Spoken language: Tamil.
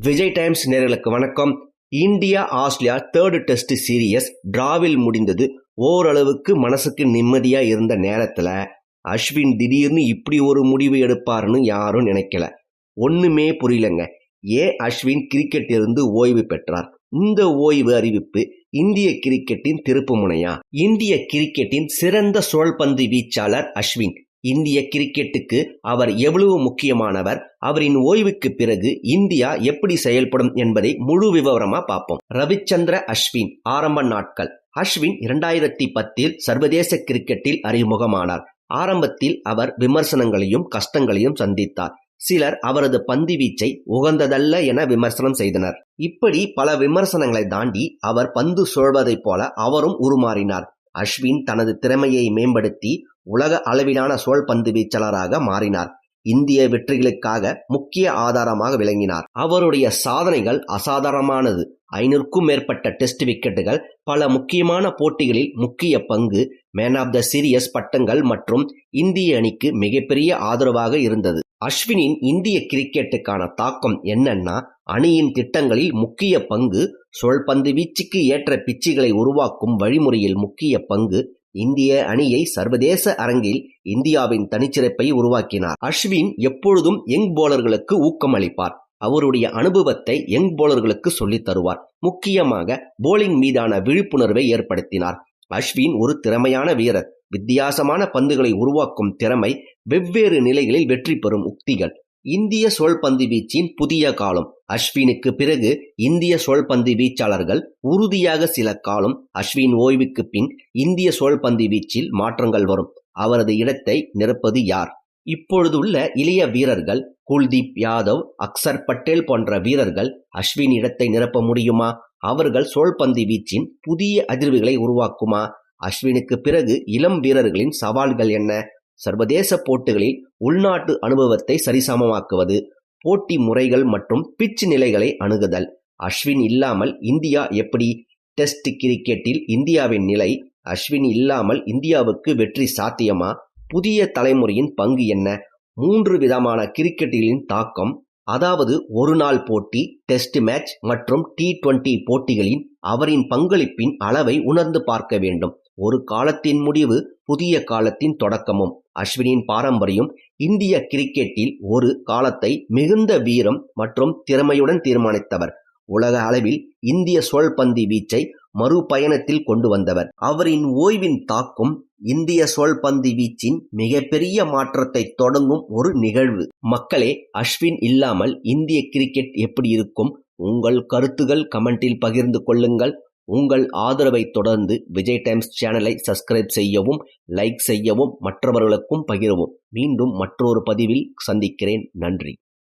விஜய் டைம்ஸ் நேயர்களுக்கு வணக்கம். India Australia third test serious டிராவில் முடிந்தது. ஓரளவுக்கு மனசுக்கு நிம்மதியா இருந்த நேரத்துல அஸ்வின் திடீர்னு இப்படி ஒரு முடிவு எடுப்பாருன்னு யாரும் நினைக்கல. ஒண்ணுமே புரியலங்க. ஏன் அஸ்வின் கிரிக்கெட் இருந்து ஓய்வு பெற்றார்? இந்த ஓய்வு அறிவிப்பு இந்திய கிரிக்கெட்டின் திருப்பு முனையா? இந்திய கிரிக்கெட்டின் சிறந்த சுழல்பந்து வீச்சாளர் அஸ்வின். இந்திய கிரிக்கெட்டுக்கு அவர் எவ்வளவு முக்கியமானவர், அவரின் ஓய்வுக்கு பிறகு இந்தியா எப்படி செயல்படும் என்பதை முழு விவரமா பார்ப்போம். ரவிச்சந்திர அஸ்வின் ஆரம்ப நாட்கள். அஸ்வின் 2010 சர்வதேச கிரிக்கெட்டில் அறிமுகமானார். ஆரம்பத்தில் அவர் விமர்சனங்களையும் கஷ்டங்களையும் சந்தித்தார். சிலர் அவரது பந்து வீச்சை உகந்ததல்ல என விமர்சனம் செய்தனர். இப்படி பல விமர்சனங்களை தாண்டி அவர் பந்து சுழல்வதைப் போல அவரும் உருமாறினார். அஸ்வின் தனது திறமையை மேம்படுத்தி உலக அளவிலான சுழல்பந்து வீச்சாளராக மாறினார். இந்திய வெற்றிகளுக்காக முக்கிய ஆதாரமாக விளங்கினார். அவருடைய சாதனைகள் அசாதாரணமானது. 500க்கும் மேற்பட்ட டெஸ்ட் விக்கெட்டுகள், பல முக்கியமான போட்டிகளில் முக்கிய பங்கு, மேன் ஆஃப் த சீரியஸ் பட்டங்கள் மற்றும் இந்திய அணிக்கு மிகப்பெரிய ஆதரவாக இருந்தது. அஸ்வினின் இந்திய கிரிக்கெட்டுக்கான தாக்கம் என்னன்னா, அணியின் திட்டங்களில் முக்கிய பங்கு, சுழல்பந்து வீச்சுக்கு ஏற்ற பிச்சுகளை உருவாக்கும் வழிமுறையில் முக்கிய பங்கு, இந்திய அணியை சர்வதேச அரங்கில் இந்தியாவின் தனிச்சிறப்பை உருவாக்கினார். அஸ்வின் எப்பொழுதும் யங் போலர்களுக்கு ஊக்கம் அளிப்பார். அவருடைய அனுபவத்தை யங் போலர்களுக்கு சொல்லித் தருவார். முக்கியமாக போலிங் மீதான விழிப்புணர்வை ஏற்படுத்தினார். அஸ்வின் ஒரு திறமையான வீரர். வித்தியாசமான பந்துகளை உருவாக்கும் திறமை, வெவ்வேறு நிலைகளில் வெற்றி பெறும் உக்திகள். இந்திய சுழல்பந்து வீச்சின் புதிய காலம். அஸ்வினுக்கு பிறகு இந்திய சுழல்பந்து வீச்சாளர்கள் உறுதியாக சில காலம். அஸ்வின் ஓய்வுக்கு பின் இந்திய சுழல்பந்து வீச்சில் மாற்றங்கள் வரும். அவரது இடத்தை நிரப்பது யார்? இப்பொழுதுள்ள இளைய வீரர்கள் குல்தீப் யாதவ், அக்சர் பட்டேல் போன்ற வீரர்கள் அஸ்வின் இடத்தை நிரப்ப முடியுமா? அவர்கள் சுழல்பந்து வீச்சின் புதிய அதிர்வுகளை உருவாக்குமா? அஸ்வினுக்கு பிறகு இளம் வீரர்களின் சவால்கள் என்ன? சர்வதேச போட்டிகளில் உள்நாட்டு அனுபவத்தை சரிசமமாக்குவது, போட்டி முறைகள் மற்றும் பிட்ச் நிலைகளை அணுகுதல். அஸ்வின் இல்லாமல் இந்தியா எப்படி? டெஸ்ட் கிரிக்கெட்டில் இந்தியாவின் நிலை. அஸ்வின் இல்லாமல் இந்தியாவுக்கு வெற்றி சாத்தியமா? புதிய தலைமுறையின் பங்கு என்ன? 3 விதமான கிரிக்கெட்டிலின் தாக்கம், அதாவது ஒரு நாள் போட்டி, டெஸ்ட் மேட்ச் மற்றும் T20 போட்டிகளின் அவரின் பங்களிப்பின் அளவை உணர்ந்து பார்க்க வேண்டும். ஒரு காலத்தின் முடிவு, புதிய காலத்தின் தொடக்கமும். அஸ்வினின் பாரம்பரியம். இந்திய கிரிக்கெட்டில் ஒரு காலத்தை மிகுந்த வீரம் மற்றும் திறமையுடன் தீர்மானித்தவர். உலக அளவில் இந்திய சுழல்பந்து வீச்சை மறுபயணத்தில் கொண்டு வந்தவர். அவரின் ஓய்வின் தாக்கம் இந்திய சுழல்பந்து வீச்சின் மிகப்பெரிய மாற்றத்தை தொடங்கும் ஒரு நிகழ்வு. மக்களே, அஸ்வின் இல்லாமல் இந்திய கிரிக்கெட் எப்படி இருக்கும்? உங்கள் கருத்துகள் கமெண்டில் பகிர்ந்து கொள்ளுங்கள். உங்கள் ஆதரவை தொடர்ந்து விஜய் டைம்ஸ் சேனலை சப்ஸ்கிரைப் செய்யவும், லைக் செய்யவும், மற்றவர்களுக்கும் பகிரவும். மீண்டும் மற்றொரு பதிவில் சந்திக்கிறேன். நன்றி.